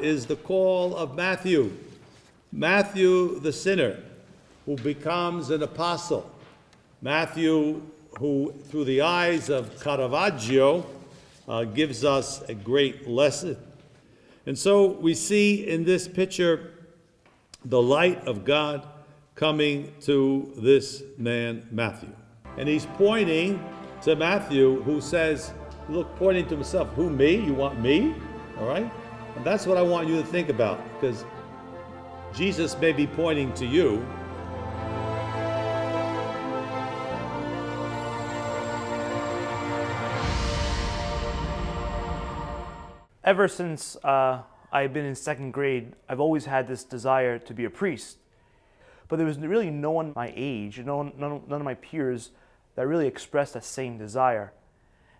is the call of Matthew. Matthew the sinner, who becomes an apostle. Matthew, who through the eyes of Caravaggio gives us a great lesson. And so we see in this picture the light of God coming to this man, Matthew. And he's pointing to Matthew, who says, look, pointing to himself, who, me? You want me? All right? And that's what I want you to think about, because Jesus may be pointing to you. Ever since I've been in second grade, I've always had this desire to be a priest. But there was really no one my age, none of my peers that really expressed that same desire.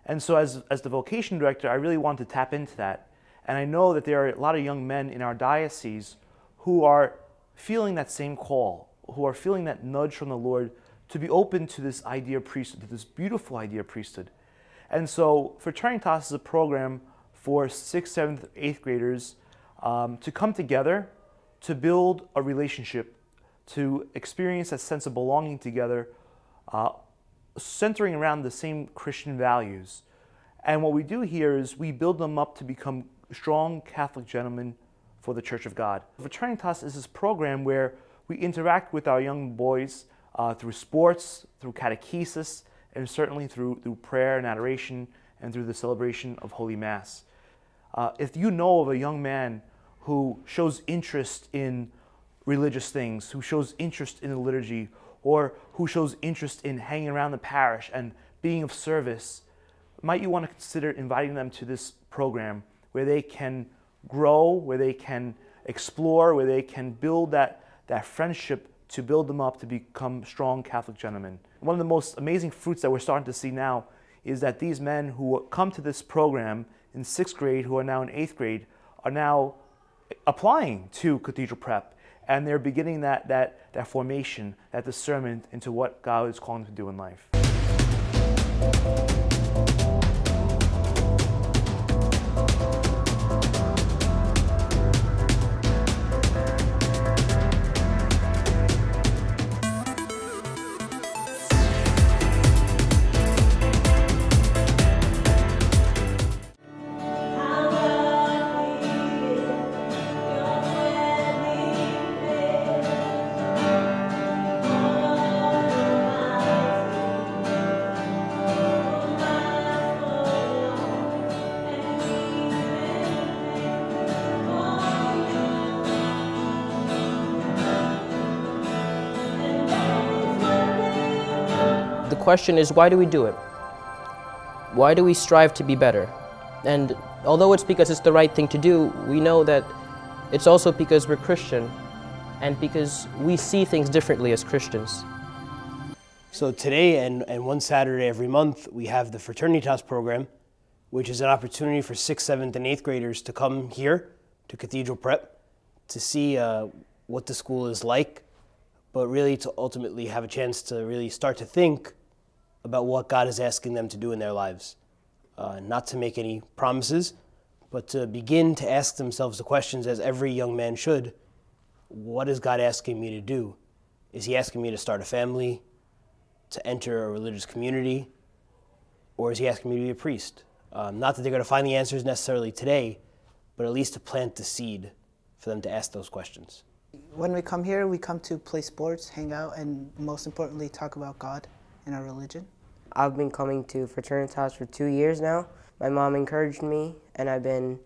And so as the vocation director, I really wanted to tap into that. And I know that there are a lot of young men in our diocese who are feeling that same call, who are feeling that nudge from the Lord to be open to this idea of priesthood, to this beautiful idea of priesthood. And so Fraternitas is a program for 6th, 7th, 8th graders to come together, to build a relationship, to experience a sense of belonging together, centering around the same Christian values. And what we do here is we build them up to become strong Catholic gentlemen for the Church of God. Fraternitas is this program where we interact with our young boys through sports, through catechesis, and certainly through prayer and adoration, and through the celebration of Holy Mass. If you know of a young man who shows interest in religious things, who shows interest in the liturgy, or who shows interest in hanging around the parish and being of service, might you want to consider inviting them to this program where they can grow, where they can explore, where they can build that friendship to build them up to become strong Catholic gentlemen. One of the most amazing fruits that we're starting to see now is that these men who come to this program in 6th grade, who are now in 8th grade, are now applying to Cathedral Prep, and they're beginning that formation, that discernment into what God is calling them to do in life. The question is, why do we do it? Why do we strive to be better? And although it's because it's the right thing to do, we know that it's also because we're Christian and because we see things differently as Christians. So today and one Saturday every month, we have the Fraternitas program, which is an opportunity for 6th, 7th, and 8th graders to come here to Cathedral Prep to see what the school is like, but really to ultimately have a chance to really start to think about what God is asking them to do in their lives. Not to make any promises, but to begin to ask themselves the questions, as every young man should. What is God asking me to do? Is he asking me to start a family, to enter a religious community, or is he asking me to be a priest? Not that they're going to find the answers necessarily today, but at least to plant the seed for them to ask those questions. When we come here, we come to play sports, hang out, and most importantly, talk about God and our religion. I've been coming to Fraternitas for 2 years now. My mom encouraged me, and I've been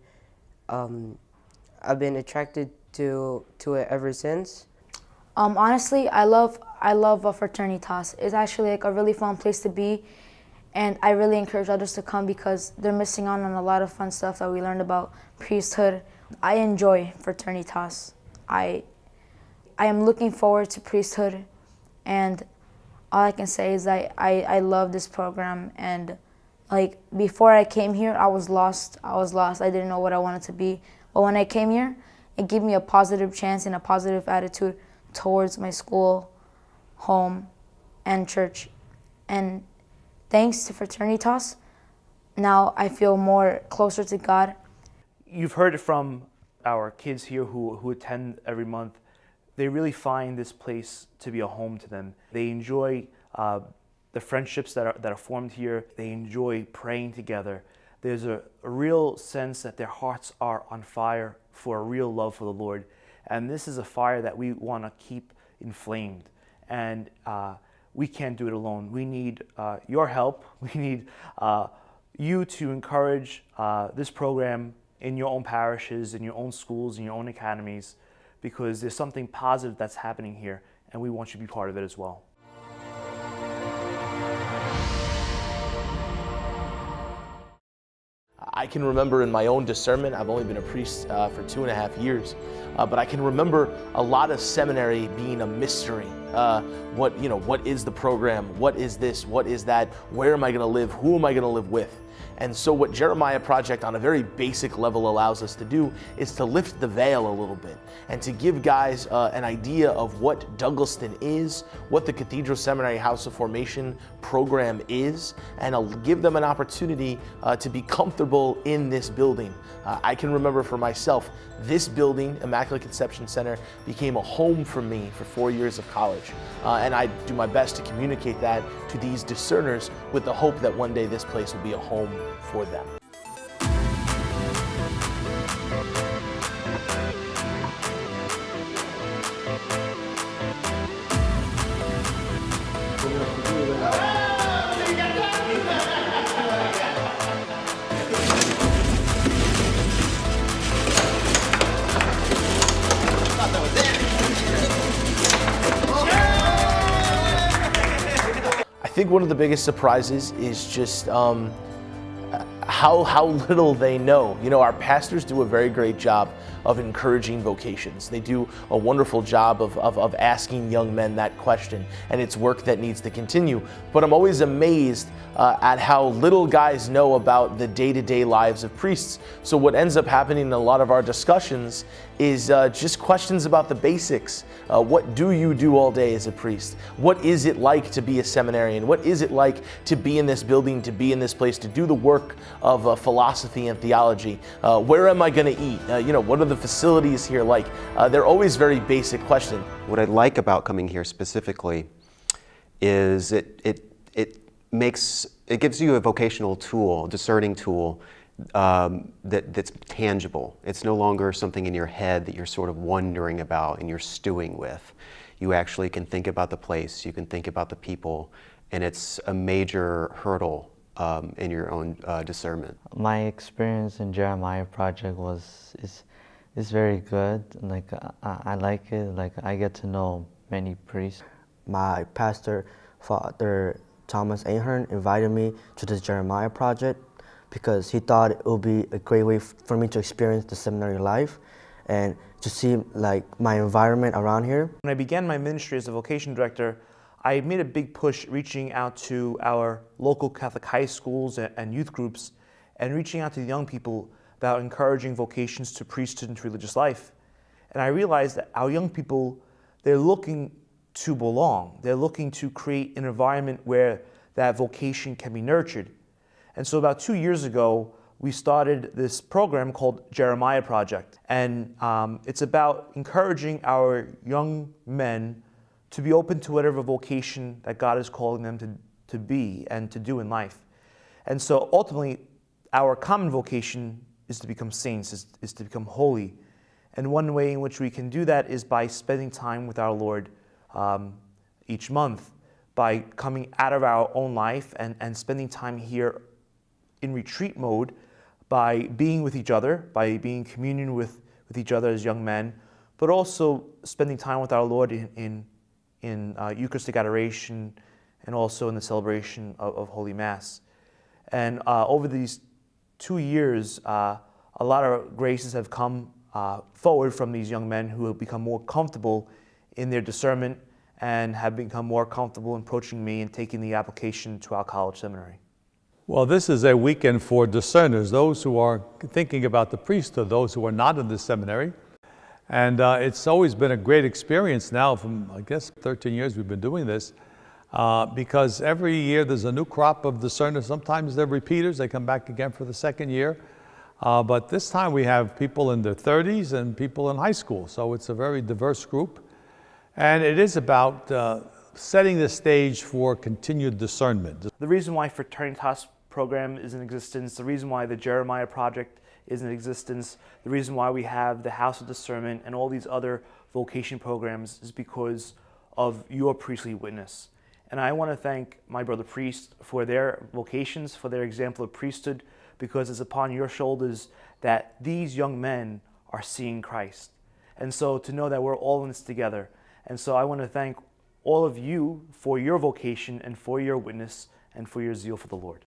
attracted to it ever since. Honestly, I love Fraternitas. It's actually like a really fun place to be, and I really encourage others to come because they're missing out on a lot of fun stuff that we learned about priesthood. I enjoy Fraternitas. I am looking forward to priesthood, and all I can say is I love this program. And like before I came here, I was lost. I didn't know what I wanted to be. But when I came here, it gave me a positive chance and a positive attitude towards my school, home, and church. And thanks to Fraternitas, now I feel more closer to God. You've heard it from our kids here who attend every month, they really find this place to be a home to them. They enjoy the friendships that are formed here. They enjoy praying together. There's a real sense that their hearts are on fire for a real love for the Lord. And this is a fire that we want to keep inflamed. And we can't do it alone. We need your help. We need you to encourage this program in your own parishes, in your own schools, in your own academies, because there's something positive that's happening here, and we want you to be part of it as well. I can remember in my own discernment, I've only been a priest for 2.5 years, but I can remember a lot of seminary being a mystery. What is the program? What is this? What is that? Where am I going to live? Who am I going to live with? And so what Jeremiah Project on a very basic level allows us to do is to lift the veil a little bit and to give guys an idea of what Douglaston is, what the Cathedral Seminary House of Formation program is, and I'll give them an opportunity to be comfortable in this building. I can remember for myself, this building, Immaculate Conception Center, became a home for me for 4 years of college. And I do my best to communicate that to these discerners with the hope that one day this place will be a home for them. I think one of the biggest surprises is just how little they know. You know, our pastors do a very great job of encouraging vocations. They do a wonderful job of asking young men that question, and it's work that needs to continue. But I'm always amazed at how little guys know about the day-to-day lives of priests. So what ends up happening in a lot of our discussions is just questions about the basics. What do you do all day as a priest? What is it like to be a seminarian? What is it like to be in this building, to be in this place, to do the work of philosophy and theology? Where am I going to eat? What are the facilities here like? They're always very basic questions. What I like about coming here specifically is it gives you a vocational tool, discerning tool, that's tangible. It's no longer something in your head that you're sort of wondering about and you're stewing with. You actually can think about the place, you can think about the people, and it's a major hurdle in your own discernment. My experience in Jeremiah Project is very good. Like I like it. Like I get to know many priests. My pastor, Father Thomas Ahern, invited me to this Jeremiah Project because he thought it would be a great way for me to experience the seminary life and to see like my environment around here. When I began my ministry as a vocation director, I made a big push reaching out to our local Catholic high schools and youth groups and reaching out to the young people about encouraging vocations to priesthood and to religious life. And I realized that our young people, they're looking to belong. They're looking to create an environment where that vocation can be nurtured. And so about 2 years ago, we started this program called Jeremiah Project. And it's about encouraging our young men to be open to whatever vocation that God is calling them to be and to do in life. And so ultimately, our common vocation is to become saints, is to become holy. And one way in which we can do that is by spending time with our Lord each month, by coming out of our own life and spending time here in retreat mode, by being with each other, by being in communion with each other as young men, but also spending time with our Lord in Eucharistic adoration and also in the celebration of Holy Mass. And over these 2 years, a lot of graces have come forward from these young men who have become more comfortable in their discernment and have become more comfortable in approaching me and taking the application to our college seminary. Well, this is a weekend for discerners, those who are thinking about the priesthood, those who are not in the seminary. And it's always been a great experience now from, I guess, 13 years we've been doing this, because every year there's a new crop of discerners. Sometimes they're repeaters, they come back again for the second year. But this time we have people in their 30s and people in high school, so it's a very diverse group. And it is about setting the stage for continued discernment. The reason why Fraternitas program is in existence, the reason why the Jeremiah Project is in existence, the reason why we have the House of Discernment and all these other vocation programs is because of your priestly witness. And I want to thank my brother priests for their vocations, for their example of priesthood, because it's upon your shoulders that these young men are seeing Christ. And so to know that we're all in this together. And so I want to thank all of you for your vocation and for your witness and for your zeal for the Lord.